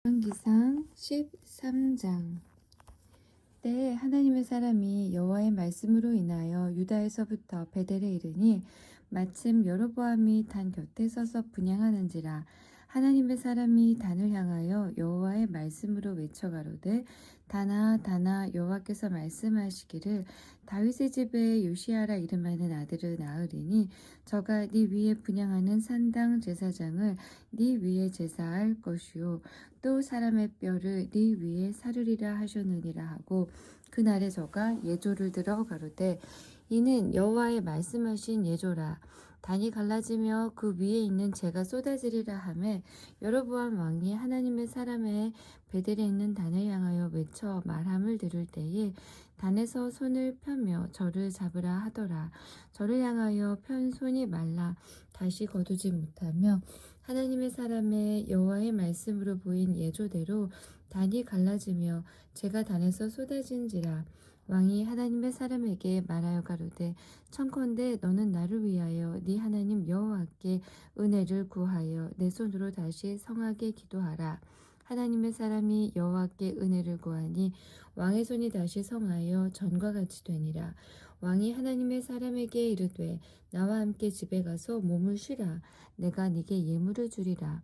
열왕기상 13장. 때에 하나님의 사람이 여호와의 말씀으로 인하여 유다에서부터 베델에 이르니 마침 여로보암이 단 곁에 서서 분향하는지라. 하나님의 사람이 단을 향하여 여호와의 말씀으로 외쳐 가로되 단아 단아 여호와께서 말씀하시기를 다윗의 집에 요시아라 이름하는 아들을 낳으리니 저가 네 위에 분향하는 산당 제사장을 네 위에 제사할 것이요 또 사람의 뼈를 네 위에 사르리라 하셨느니라 하고 그날에 저가 예조를 들어 가로되 이는 여호와의 말씀하신 예조라. 단이 갈라지며 그 위에 있는 재가 쏟아지리라 하매 여로보암 왕이 하나님의 사람의 베델에 있는 단을 향하여 외쳐 말함을 들을 때에 단에서 손을 펴며 저를 잡으라 하더라. 저를 향하여 편 손이 말라 다시 거두지 못하며 하나님의 사람의 여호와의 말씀으로 보인 예조대로 단이 갈라지며 재가 단에서 쏟아진지라. 왕이 하나님의 사람에게 말하여 가로되 청컨대 너는 나를 위하여 네 하나님 여호와께 은혜를 구하여 내 손으로 다시 성하게 기도하라. 하나님의 사람이 여호와께 은혜를 구하니 왕의 손이 다시 성하여 전과 같이 되니라. 왕이 하나님의 사람에게 이르되 나와 함께 집에 가서 몸을 쉬라. 내가 네게 예물을 주리라.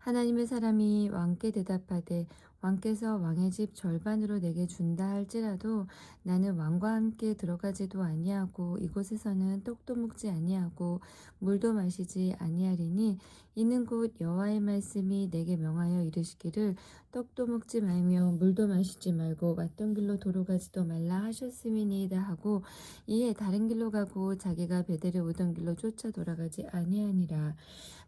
하나님의 사람이 왕께 대답하되 왕께서 왕의 집 절반으로 내게 준다 할지라도 나는 왕과 함께 들어가지도 아니하고 이곳에서는 떡도 먹지 아니하고 물도 마시지 아니하리니 이는 곧 여호와의 말씀이 내게 명하여 이르시기를 떡도 먹지 말며 물도 마시지 말고 왔던 길로 도로가지도 말라 하셨음이니이다 하고 이에 다른 길로 가고 자기가 베델에 오던 길로 쫓아 돌아가지 아니하니라.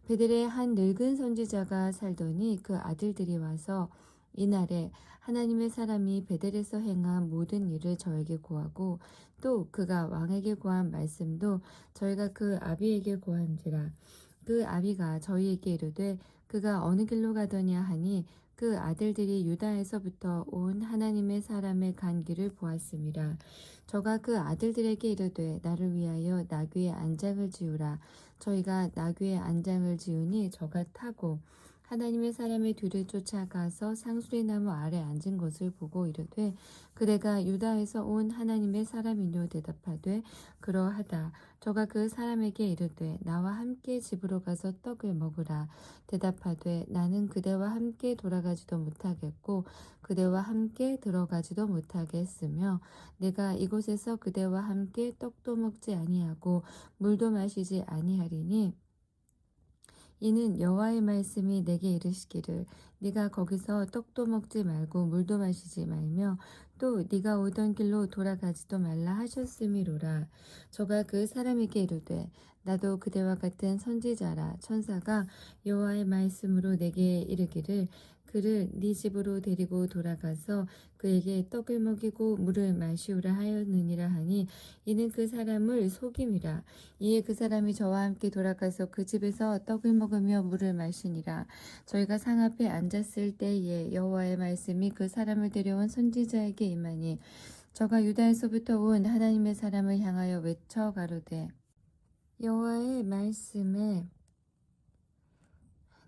베델에 한 늙은 선지자가 살더니 그 아들들이 와서 이날에 하나님의 사람이 베델에서 행한 모든 일을 저에게 고하고 또 그가 왕에게 고한 말씀도 저희가 그 아비에게 고한지라. 그 아비가 저희에게 이르되 그가 어느 길로 가더냐 하니 그 아들들이 유다에서부터 온 하나님의 사람의 간 길을 보았음이라. 저가 그 아들들에게 이르되 나를 위하여 나귀의 안장을 지우라. 저희가 나귀의 안장을 지우니 저가 타고 하나님의 사람의 뒤를 쫓아가서 상수리 나무 아래 앉은 것을 보고 이르되 그대가 유다에서 온 하나님의 사람이뇨 대답하되 그러하다. 저가 그 사람에게 이르되 나와 함께 집으로 가서 떡을 먹으라. 대답하되 나는 그대와 함께 돌아가지도 못하겠고 그대와 함께 들어가지도 못하겠으며 내가 이곳에서 그대와 함께 떡도 먹지 아니하고 물도 마시지 아니하리니 이는 여호와의 말씀이 내게 이르시기를 네가 거기서 떡도 먹지 말고 물도 마시지 말며 또 네가 오던 길로 돌아가지도 말라 하셨음이로라. 저가 그 사람에게 이르되 나도 그대와 같은 선지자라. 천사가 여호와의 말씀으로 내게 이르기를 그를 네 집으로 데리고 돌아가서 그에게 떡을 먹이고 물을 마시우라 하였느니라 하니 이는 그 사람을 속임이라. 이에 그 사람이 저와 함께 돌아가서 그 집에서 떡을 먹으며 물을 마시니라. 저희가 상 앞에 앉았을 때에 여호와의 말씀이 그 사람을 데려온 선지자에게 임하니 저가 유다에서부터 온 하나님의 사람을 향하여 외쳐 가로되 여호와의 말씀에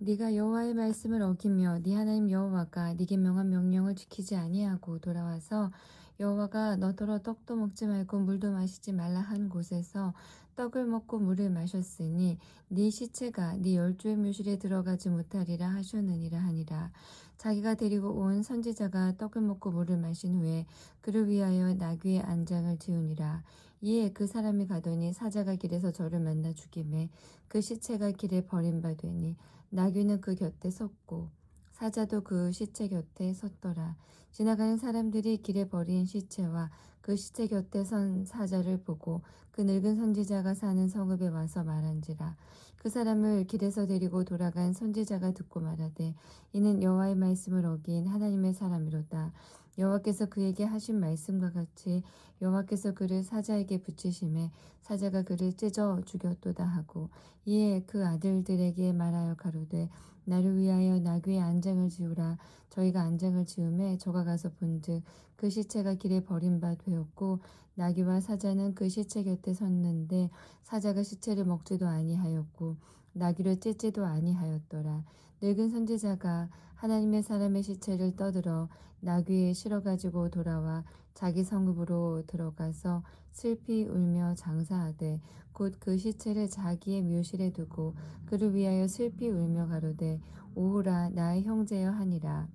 네가 여호와의 말씀을 어기며 네 하나님 여호와가 네게 명한 명령을 지키지 아니하고 돌아와서 여호와가 너더러 떡도 먹지 말고 물도 마시지 말라 한 곳에서 떡을 먹고 물을 마셨으니 네 시체가 네 열조의 묘실에 들어가지 못하리라 하셨느니라 하니라. 자기가 데리고 온 선지자가 떡을 먹고 물을 마신 후에 그를 위하여 나귀의 안장을 지우니라. 이에 그 사람이 가더니 사자가 길에서 저를 만나 죽임에 그 시체가 길에 버림받으니 나귀는 그 곁에 섰고 사자도 그 시체 곁에 섰더라. 지나가는 사람들이 길에 버린 시체와 그 시체 곁에 선 사자를 보고 그 늙은 선지자가 사는 성읍에 와서 말한지라. 그 사람을 길에서 데리고 돌아간 선지자가 듣고 말하되 이는 여호와의 말씀을 어긴 하나님의 사람이로다. 여호와께서 그에게 하신 말씀과 같이 여호와께서 그를 사자에게 붙이심에 사자가 그를 찢어 죽였도다 하고 이에 그 아들들에게 말하여 가로되 나를 위하여 나귀의 안장을 지우라. 저희가 안장을 지음에 저가 가서 본즉 그 시체가 길에 버린 바 되었고 나귀와 사자는 그 시체 곁에 섰는데 사자가 시체를 먹지도 아니하였고 나귀를 찢지도 아니하였더라. 늙은 선지자가 하나님의 사람의 시체를 떠들어 나귀에 실어가지고 돌아와 자기 성읍으로 들어가서 슬피 울며 장사하되 곧 그 시체를 자기의 묘실에 두고 그를 위하여 슬피 울며 가로되 오호라 나의 형제여 하니라.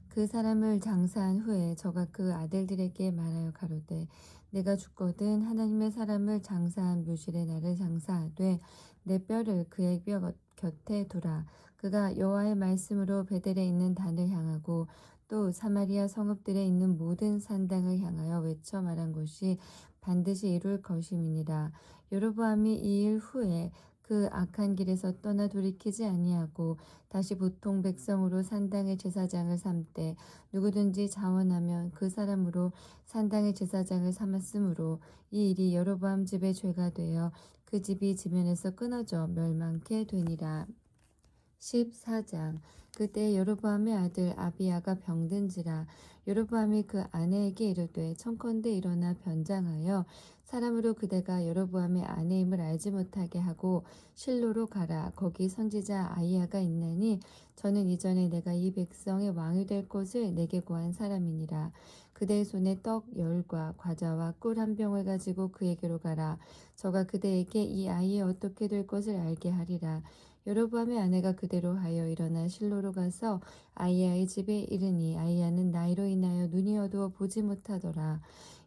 그 사람을 장사한 후에 저가 그 아들들에게 말하여 가로되 내가 죽거든 하나님의 사람을 장사한 묘실에 나를 장사하되 내 뼈를 그의 뼈 곁에 두라. 그가 여호와의 말씀으로 베델에 있는 단을 향하고 또 사마리아 성읍들에 있는 모든 산당을 향하여 외쳐 말한 것이 반드시 이룰 것임이니라. 여로보암이 이 일 후에 그 악한 길에서 떠나 돌이키지 아니하고 다시 보통 백성으로 산당의 제사장을 삼되 누구든지 자원하면 그 사람으로 산당의 제사장을 삼았으므로 이 일이 여로보암 집의 죄가 되어 그 집이 지면에서 끊어져 멸망케 되니라. 14장. 그때 여로보암의 아들 아비야가 병든지라. 여로보암이 그 아내에게 이르되 청컨대 일어나 변장하여 사람으로 그대가 여로보암의 아내임을 알지 못하게 하고 실로로 가라. 거기 선지자 아이야가 있나니 저는 이전에 내가 이 백성의 왕이 될 것을 내게 고한 사람이니라. 그대의 손에 떡 열과 과자와 꿀 한 병을 가지고 그에게로 가라. 저가 그대에게 이 아이의 어떻게 될 것을 알게 하리라. 여로보암의 아내가 그대로 하여 일어나 실로로 가서 아이야의 집에 이르니 아이야는 나이로 인하여 눈이 어두워 보지 못하더라.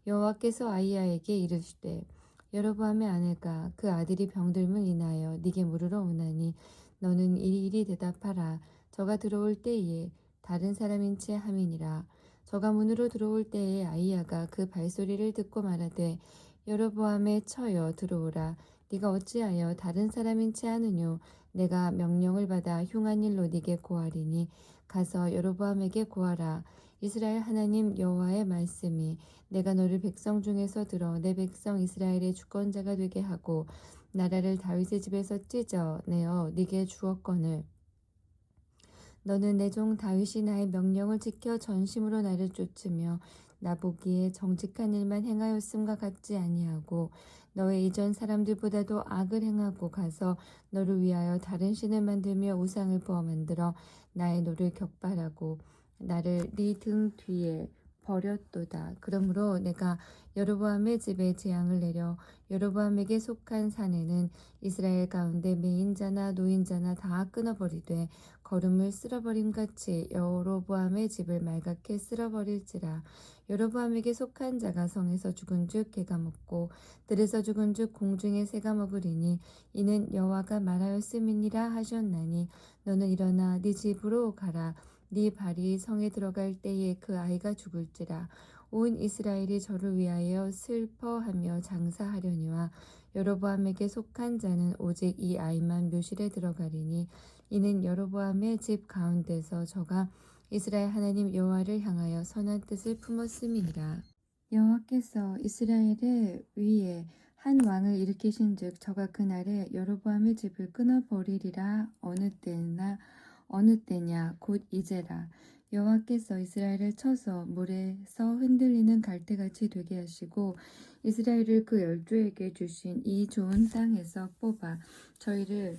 여호와께서 아이야에게 이르시되 여로보암의 아내가 그 아들이 병들면 인하여 네게 물으러 오나니 너는 이리이리 대답하라. 저가 들어올 때에 다른 사람인 채 함이니라. 저가 문으로 들어올 때에 아이야가 그 발소리를 듣고 말하되 여로보암의 처여 들어오라. 네가 어찌하여 다른 사람인 채 하느뇨. 내가 명령을 받아 흉한 일로 네게 고하리니 가서 여로보암에게 고하라. 이스라엘 하나님 여호와의 말씀이 내가 너를 백성 중에서 들어 내 백성 이스라엘의 주권자가 되게 하고 나라를 다윗의 집에서 찢어내어 네게 주었거늘 너는 내 종 다윗이 나의 명령을 지켜 전심으로 나를 쫓으며 나보기에 정직한 일만 행하였음과 같지 아니하고 너의 이전 사람들보다도 악을 행하고 가서 너를 위하여 다른 신을 만들며 우상을 부어 만들어 나의 노를 격발하고 나를 네 등 뒤에 버렸도다. 그러므로 내가 여로보암의 집에 재앙을 내려 여로보암에게 속한 산에는 이스라엘 가운데 매인자나 노인자나 다 끊어버리되 거름을 쓸어버림같이 여로보암의 집을 말갛게 쓸어버릴지라. 여로보암에게 속한 자가 성에서 죽은즉 개가 먹고 들에서 죽은즉 공중의 새가 먹으리니 이는 여호와가 말하였음이니라 하셨나니 너는 일어나 네 집으로 가라. 네 발이 성에 들어갈 때에 그 아이가 죽을지라. 온 이스라엘이 저를 위하여 슬퍼하며 장사하려니와 여로보암에게 속한 자는 오직 이 아이만 묘실에 들어가리니 이는 여로보암의 집 가운데서 저가 이스라엘 하나님 여호와를 향하여 선한 뜻을 품었음이니라. 여호와께서 이스라엘의 위에 한 왕을 일으키신즉 저가 그날에 여로보암의 집을 끊어버리리라. 어느 때냐 곧 이제라. 여호와께서 이스라엘을 쳐서 물에서 흔들리는 갈대같이 되게 하시고 이스라엘을 그 열조에게 주신 이 좋은 땅에서 뽑아 저희를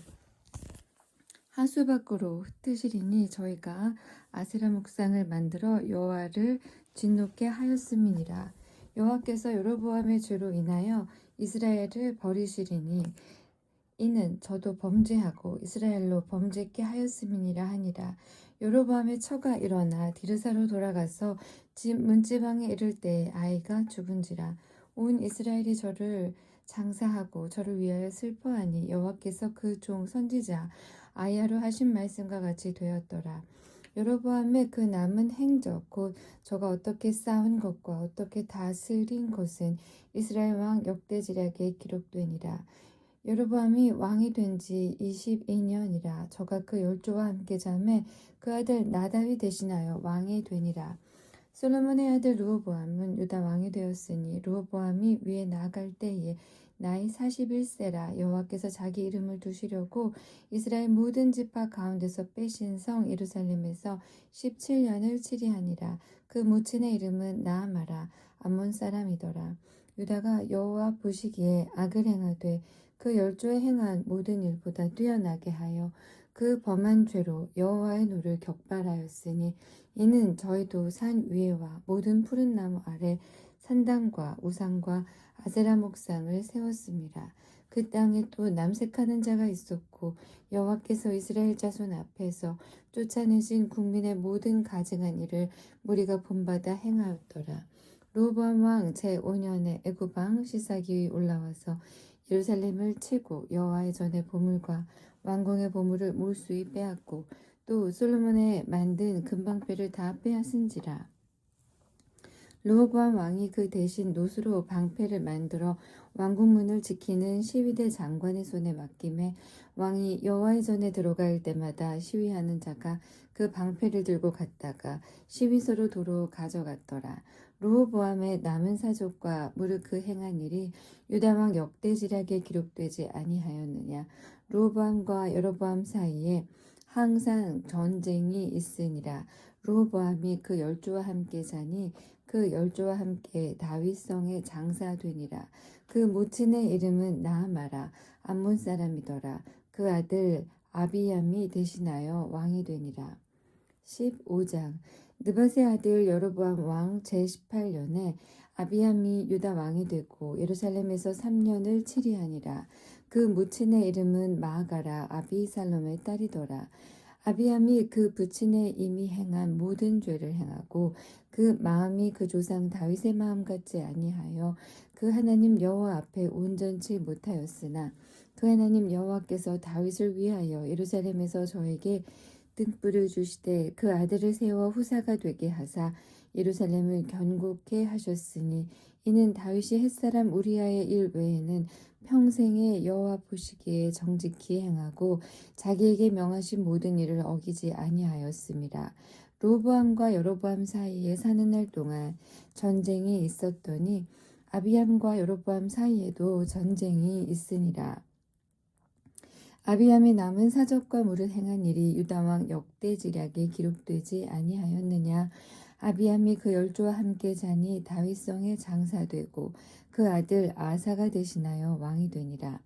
하수 밖으로 흩으시리니 저희가 아세라 목상을 만들어 여호와를 진노케 하였음이니라. 여호와께서 여로보암의 죄로 인하여 이스라엘을 버리시리니 이는 저도 범죄하고 이스라엘로 범죄케 하였음이니라 하니라. 여로보암의 처가 일어나 디르사로 돌아가서 집 문지방에 이를 때에 아이가 죽은지라. 온 이스라엘이 저를 장사하고 저를 위하여 슬퍼하니 여호와께서 그 종 선지자 아이야로 하신 말씀과 같이 되었더라. 여로보암의 그 남은 행적 곧 저가 어떻게 싸운 것과 어떻게 다스린 것은 이스라엘 왕 역대지략에 기록되니라. 여로보암이 왕이 된 지 22년이라. 저가 그 열조와 함께 잠에 그 아들 나답이 대신하여 왕이 되니라. 솔로몬의 아들 르호보암은 유다 왕이 되었으니 르호보암이 위에 나아갈 때에 나이 41세라. 여호와께서 자기 이름을 두시려고 이스라엘 모든 지파 가운데서 빼신 성 예루살렘에서 17년을 치리하니라. 그 모친의 이름은 나아마라. 암몬 사람이더라. 유다가 여호와 보시기에 악을 행하되 그 열조에 행한 모든 일보다 뛰어나게 하여 그 범한 죄로 여호와의 노를 격발하였으니 이는 저희도 산 위에와 모든 푸른 나무 아래 산당과 우상과 아세라 목상을 세웠습니다. 그 땅에 또 남색하는 자가 있었고 여호와께서 이스라엘 자손 앞에서 쫓아내신 국민의 모든 가증한 일을 무리가 본받아 행하였더라. 로보암 왕 제5년에 애굽 왕 시삭이 올라와서 예루살렘을 치고 여호와의 전에 보물과 왕궁의 보물을 몰수히 빼앗고 또 솔로몬의 만든 금방패를 다 빼앗은지라. 르호보암 왕이 그 대신 노수로 방패를 만들어 왕궁문을 지키는 시위대 장관의 손에 맡김에 왕이 여호와의 전에 들어갈 때마다 시위하는 자가 그 방패를 들고 갔다가 시위소로 도로 가져갔더라. 르호보암의 남은 사족과 무릇 그 행한 일이 유다 왕 역대지략에 기록되지 아니하였느냐. 르호보암과 여로보암 사이에 항상 전쟁이 있으니라. 르호보암이 그 열조와 함께 자니 그 열조와 함께 다윗성에 장사되니라. 그 모친의 이름은 나아마라 암몬 사람이더라. 그 아들 아비얌이 대신하여 왕이 되니라. 15장 느밧의 아들 여로보암 왕 제18년에 아비암이 유다 왕이 되고 예루살렘에서 3년을 치리하니라. 그 모친의 이름은 마아가라 아비살롬의 딸이더라. 아비암이 그 부친의 이미 행한 모든 죄를 행하고 그 마음이 그 조상 다윗의 마음 같지 아니하여 그 하나님 여호와 앞에 온전치 못하였으나 그 하나님 여호와께서 다윗을 위하여 예루살렘에서 저에게 등불을 주시되 그 아들을 세워 후사가 되게 하사 예루살렘을 견고케 하셨으니 이는 다윗이 햇사람 우리아의 일 외에는 평생에 여호와 보시기에 정직히 행하고 자기에게 명하신 모든 일을 어기지 아니하였습니다. 로보암과 여로보암 사이에 사는 날 동안 전쟁이 있었더니 아비암과 여로보암 사이에도 전쟁이 있으니라. 아비암의 남은 사적과 무릇 행한 일이 유다왕 역대지략에 기록되지 아니하였느냐. 아비암이 그 열조와 함께 자니 다윗성에 장사되고 그 아들 아사가 대신하여 왕이 되니라.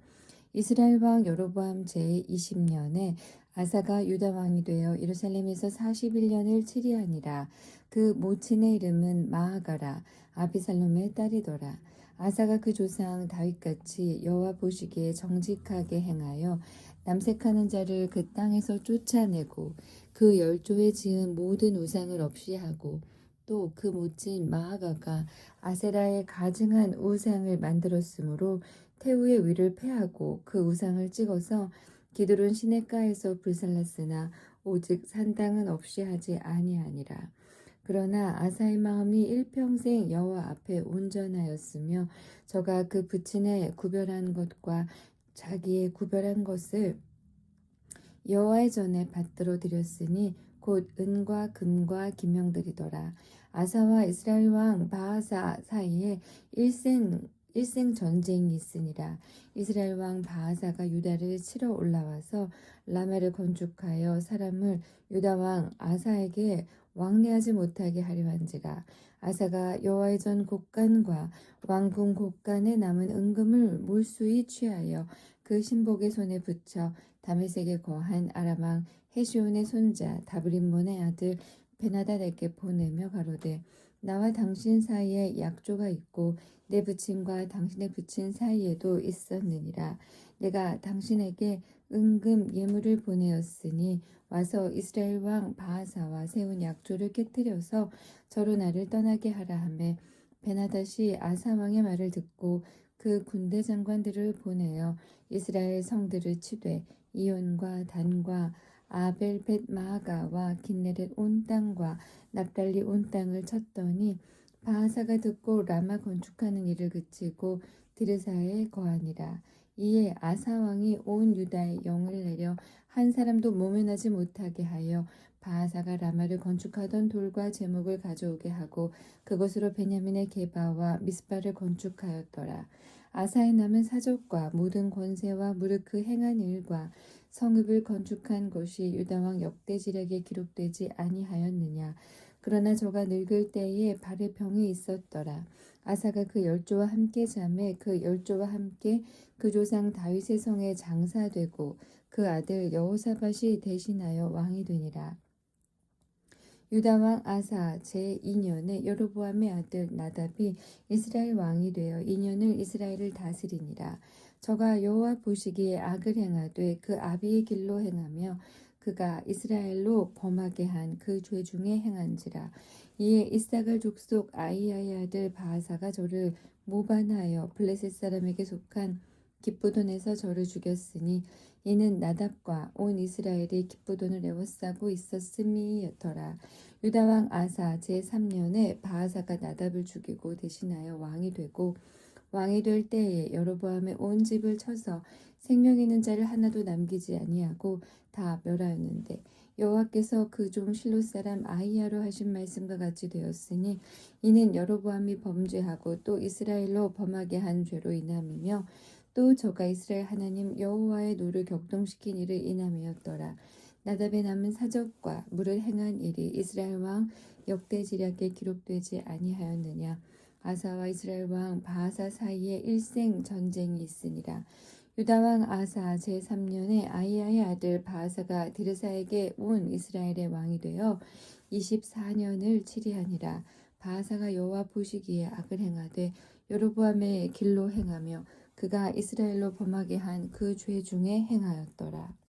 이스라엘 왕 여로보암 제20년에 아사가 유다 왕이 되어 예루살렘에서 41년을 치리하니라. 그 모친의 이름은 마아가라 아비살롬의 딸이더라. 아사가 그 조상 다윗같이 여호와 보시기에 정직하게 행하여 남색하는 자를 그 땅에서 쫓아내고 그 열조에 지은 모든 우상을 없이 하고 또 그 모친 마아가가 아세라의 가증한 우상을 만들었으므로 태우의 위를 패하고 그 우상을 찍어서 기드론 시냇가에서 불살랐으나 오직 산당은 없이 하지 아니하니라. 그러나 아사의 마음이 일평생 여호와 앞에 온전하였으며 저가 그 부친의 구별한 것과 자기의 구별한 것을 여호와의 전에 받들어 드렸으니 곧 은과 금과 기명들이더라. 아사와 이스라엘 왕 바하사 사이에 일생 전쟁이 있으니라. 이스라엘 왕 바하사가 유다를 치러 올라와서 라마를 건축하여 사람을 유다 왕 아사에게 왕래하지 못하게 하려 한지라. 아사가 여호와의 전 곳간과 왕궁 곳간에 남은 은금을 몰수히 취하여 그 신복의 손에 붙여 다메섹에 거한 아람 왕 헤시온의 손자 다브림몬의 아들 베나다에게 보내며 가로되 나와 당신 사이에 약조가 있고 내 부친과 당신의 부친 사이에도 있었느니라. 내가 당신에게 은금 예물을 보내었으니 와서 이스라엘 왕 바하사와 세운 약조를 깨뜨려서 저로 나를 떠나게 하라 하매 베나닷이 아사 왕의 말을 듣고 그 군대 장관들을 보내어 이스라엘 성들을 치되 이온과 단과 아벨벳 마아가와 긴네렛 온 땅과 납달리 온 땅을 쳤더니 바하사가 듣고 라마 건축하는 일을 그치고 디르사에 거하니라. 이에 아사 왕이 온 유다에 영을 내려 한 사람도 모면하지 못하게 하여 바하사가 라마를 건축하던 돌과 제목을 가져오게 하고 그것으로 베냐민의 게바와 미스바를 건축하였더라. 아사의 남은 사족과 모든 권세와 무릇 그 행한 일과 성읍을 건축한 것이 유다왕 역대지략에 기록되지 아니하였느냐. 그러나 저가 늙을 때에 발에 병이 있었더라. 아사가 그 열조와 함께 자매 그 열조와 함께 그 조상 다윗의 성에 장사되고 그 아들 여호사밧이 대신하여 왕이 되니라. 유다 왕 아사 제2년에 여로보암의 아들 나답이 이스라엘 왕이 되어 2년을 이스라엘을 다스리니라. 저가 여호와 보시기에 악을 행하되 그 아비의 길로 행하며 그가 이스라엘로 범하게 한 그 죄 중에 행한지라. 이에 이사갈 족속 아이야의 아들 바하사가 저를 모반하여 블레셋 사람에게 속한 기브돈에서 저를 죽였으니 이는 나답과 온 이스라엘이 기브돈을 에워싸고 있었음이더라. 유다 왕 아사 제3년에 바하사가 나답을 죽이고 대신하여 왕이 되고 왕이 될 때에 여로보암의 온 집을 쳐서 생명 있는 자를 하나도 남기지 아니하고 다 멸하였는데 여호와께서 그 종 실로 사람 아히야로 하신 말씀과 같이 되었으니 이는 여로보암이 범죄하고 또 이스라엘로 범하게 한 죄로 인함이며 또 저가 이스라엘 하나님 여호와의 노를 격동시킨 일을 인함이었더라. 나답의 남은 사적과 물을 행한 일이 이스라엘 왕 역대지략에 기록되지 아니하였느냐. 아사와 이스라엘 왕 바하사 사이에 일생 전쟁이 있으니라. 유다 왕 아사 제3년에 아이야의 아들 바하사가 디르사에게 온 이스라엘의 왕이 되어 24년을 치리하니라. 바하사가 여호와 보시기에 악을 행하되 여로보암의 길로 행하며 그가 이스라엘로 범하게 한 그 죄 중에 행하였더라.